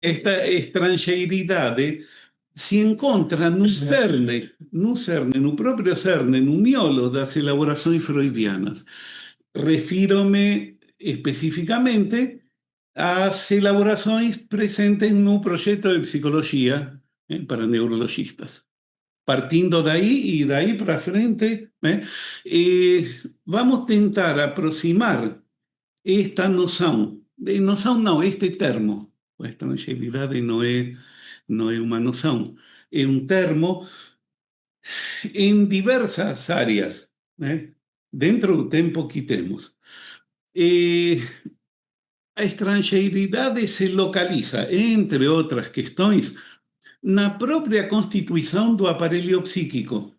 Esta estrangeiridade si encontra no cerne, no próprio cerne, no miolo das elaborações freudianas. Refiro-me especificamente às elaborações presentes no projeto de psicologia para neurologistas. Partindo daí e daí para frente, vamos tentar aproximar esta noção não, este termo, a estrangeiridade não é uma noção, é um termo em diversas áreas, né? Dentro do tempo que temos. A estrangeiridade se localiza, entre outras questões, na própria constituição do aparelho psíquico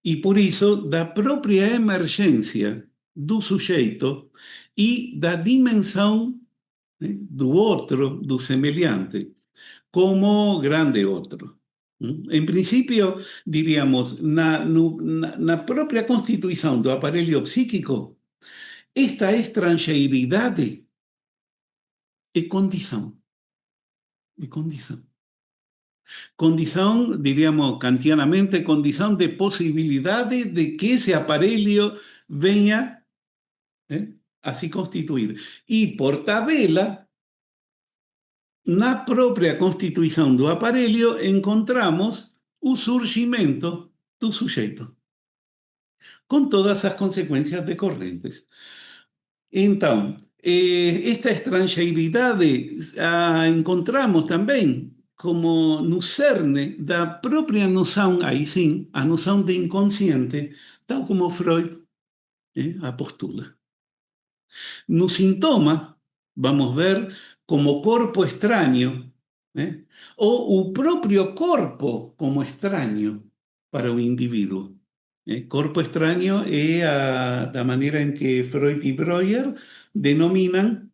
e, por isso, da própria emergência do sujeito e da dimensão, né, do outro, do semelhante, como grande outro. Em princípio, diríamos, na própria constituição do aparelho psíquico, esta estrangeiridade é condição. É condição. Condição, diríamos kantianamente, condição de possibilidade de que esse aparelho venha a se constituir. E, por tabela, na própria constituição do aparelho, encontramos o surgimento do sujeito, com todas as consequências decorrentes. Então, esta estrangeiridade a encontramos também como no cerne da própria noção, aí sim, a noção de inconsciente, tal como Freud a postula. No sintoma, vamos ver como corpo estranho, ou o próprio corpo como estranho para o indivíduo. Corpo estranho é da maneira em que Freud e Breuer denominan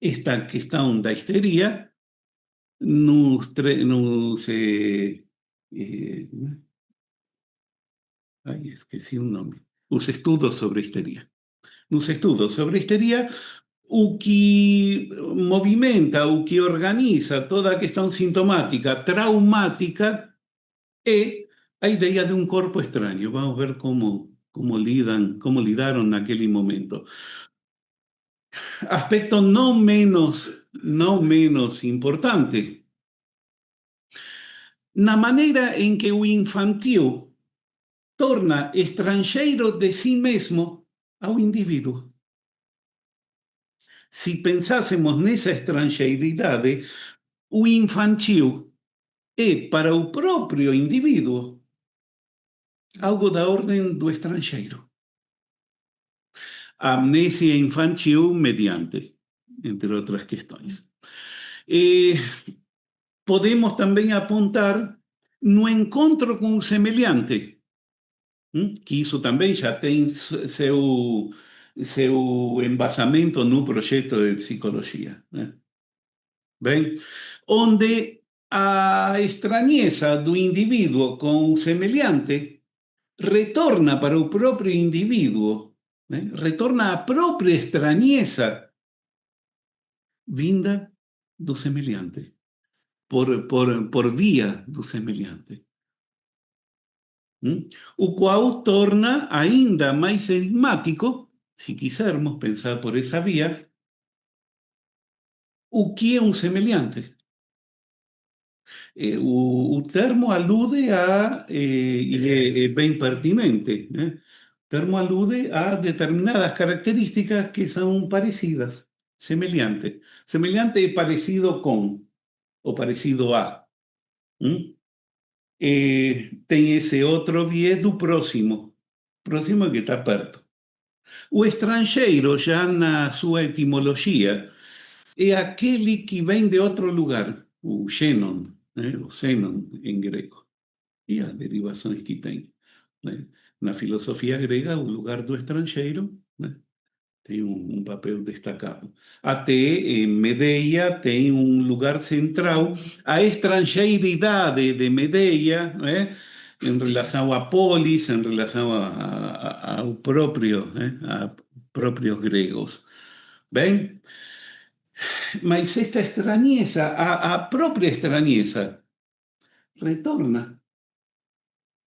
esta questão da histeria esqueci o nome, os estudos sobre histeria. Nos estudos sobre histeria, o que movimenta, o que organiza toda a questão sintomática traumática é a ideia de um corpo estranho. Vamos ver como lidaram naquele momento. Aspecto não menos importante, na maneira em que o infantil torna estrangeiro de si mesmo ao indivíduo. Se pensássemos nessa estrangeiridade, o infantil é para o próprio indivíduo algo da ordem do estrangeiro. A amnésia infantil mediante, entre outras questões. Podemos também apontar no encontro com o semelhante, que isso também já tem seu embasamento no projeto de psicologia. Bem, onde a estranheza do indivíduo com o semelhante retorna para o próprio indivíduo, retorna a própria estranheza vinda do semelhante, por via do semelhante. O qual torna ainda mais enigmático, se quisermos pensar por essa via, o que é um semelhante. O termo alude e é bem pertinente, o termo alude a determinadas características que são parecidas. Semelhante. Semelhante e parecido com, ou parecido a. Tem esse outro viés do próximo. Próximo que está perto. O estrangeiro, já na sua etimologia, é aquele que vem de outro lugar. O xenon, né? O xenon em grego. E as derivações que tem, né? Na filosofia grega, o lugar do estrangeiro, né, tem um papel destacado. Até em Medeia tem um lugar central. A estrangeiridade de Medeia, né, em relação à polis, em relação ao próprio, né, a próprios gregos. Bem, mas esta estranheza, a própria estranheza, retorna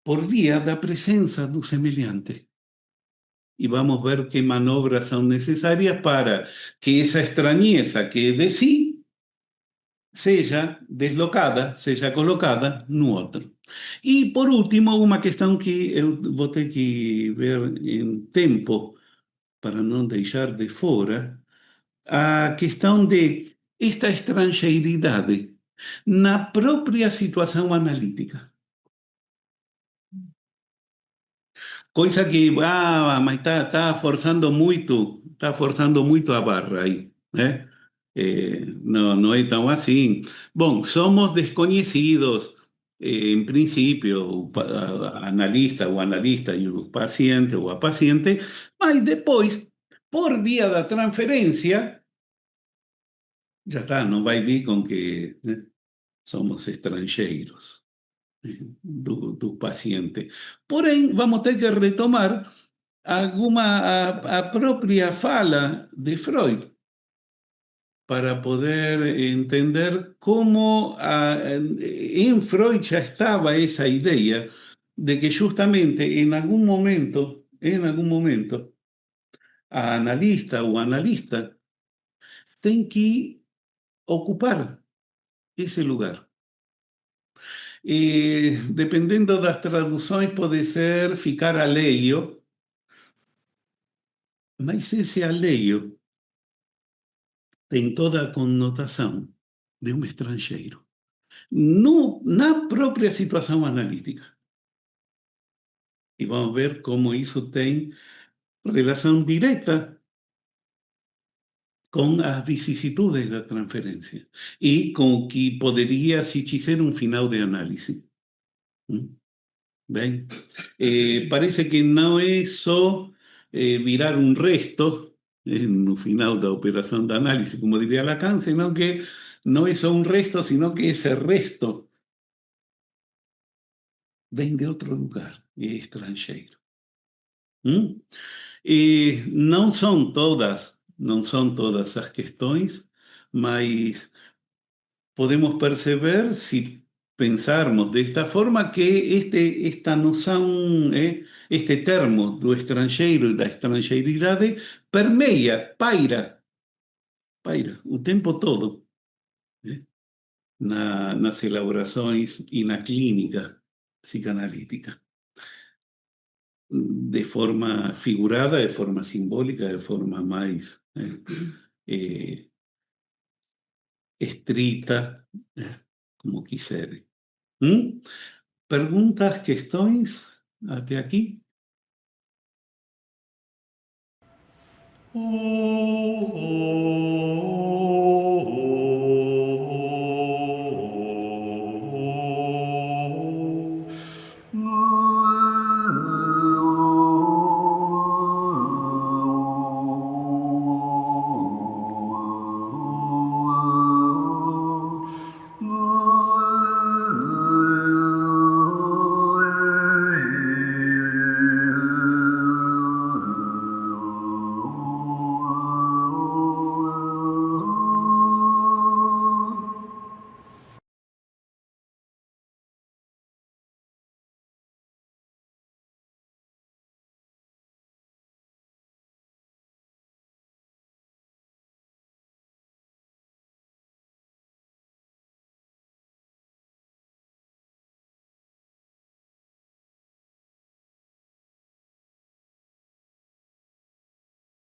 por vía da presença do semelhante. Y vamos a ver qué manobras son necesarias para que esa extrañeza que é de sí seja deslocada, seja colocada no outro. E, por último, uma questão que eu vou ter que ver em tempo, para não deixar de fora, a questão de esta estrangeiridade na própria situação analítica. Coisa que, mas está forçando muito a barra aí, né? No, no es tan así. Bom, somos desconocidos, en principio, analista o analista y o paciente o a paciente, mas depois, por via da transferência, já está, não vai vir com que, né, somos estrangeiros, do paciente. Porém, vamos ter que retomar a própria fala de Freud para poder entender cómo en Freud ya estaba esa idea de que justamente en algún momento, a analista o analista tem que ocupar ese lugar. Dependendo das traduções, pode ser ficar alheio, mas esse alheio tem toda a conotação de um estrangeiro. No, na própria situação analítica. E vamos ver como isso tem relação direta com as vicissitudes da transferência e com o que poderia se dizer um final de análise. Bem, parece que não é só virar um resto no final da operação da análise, como diria Lacan, senão que não é só um resto, sino que esse resto vem de outro lugar, é estrangeiro. E não são todas as questões, mas podemos perceber, se pensarmos desta forma, que esta noção, este termo do estrangeiro e da estrangeiridade paira o tempo todo, né, nas elaborações e na clínica psicanalítica. De forma figurada, de forma simbólica, de forma mais estrita, como quiserem. Perguntas, questões até aqui?